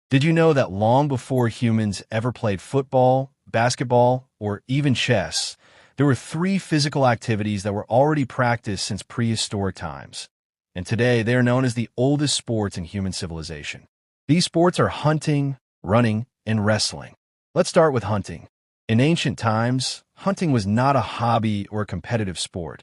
Did you know that long before humans ever played football, basketball, or even chess, there were three physical activities that were already practiced since prehistoric times? And today, they are known as the oldest sports in human civilization. These sports are hunting, running, and wrestling. Let's start with hunting. In ancient times, hunting was not a hobby or a competitive sport.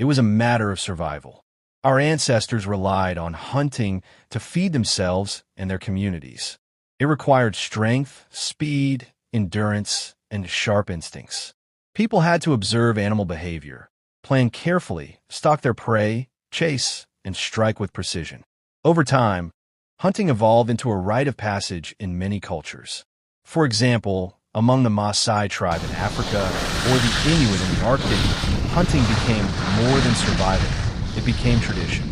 It was a matter of survival. Our ancestors relied on hunting to feed themselves and their communities. It required strength, speed, endurance, and sharp instincts. People had to observe animal behavior, plan carefully, stalk their prey, chase, and strike with precision. Over time, hunting evolved into a rite of passage in many cultures. For example, among the Maasai tribe in Africa or the Inuit in the Arctic, hunting became more than surviving. It became tradition.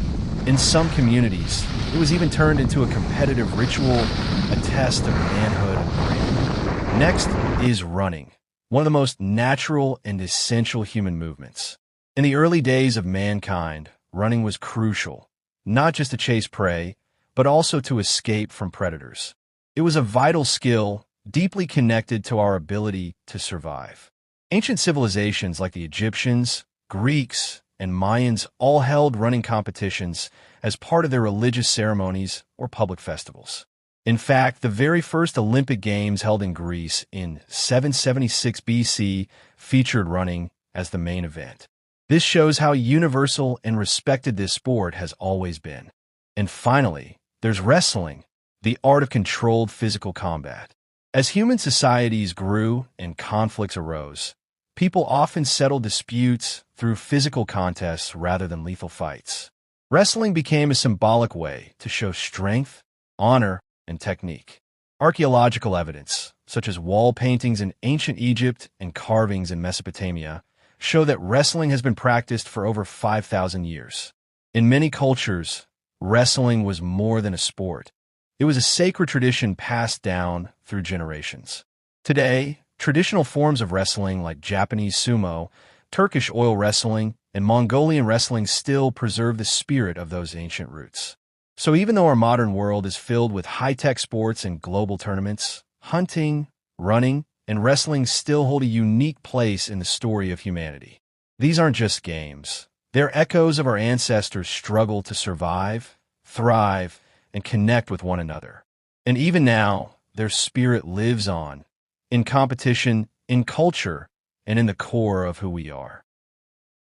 In some communities, it was even turned into a competitive ritual, a test of manhood and bravery. Next is running, one of the most natural and essential human movements. In the early days of mankind, running was crucial, not just to chase prey, but also to escape from predators. It was a vital skill, deeply connected to our ability to survive. Ancient civilizations like the Egyptians, Greeks, and Mayans all held running competitions as part of their religious ceremonies or public festivals. In fact, the very first Olympic Games held in Greece in 776 BC featured running as the main event. This shows how universal and respected this sport has always been. And finally, there's wrestling, the art of controlled physical combat. As human societies grew and conflicts arose, people often settled disputes through physical contests rather than lethal fights. Wrestling became a symbolic way to show strength, honor, and technique. Archaeological evidence, such as wall paintings in ancient Egypt and carvings in Mesopotamia, show that wrestling has been practiced for over 5,000 years. In many cultures, wrestling was more than a sport. It was a sacred tradition passed down through generations. Today, traditional forms of wrestling like Japanese sumo, Turkish oil wrestling, and Mongolian wrestling still preserve the spirit of those ancient roots. So even though our modern world is filled with high-tech sports and global tournaments, hunting, running, and wrestling still hold a unique place in the story of humanity. These aren't just games. They're echoes of our ancestors' struggle to survive, thrive, and connect with one another. And even now, their spirit lives on, in competition, in culture, and in the core of who we are.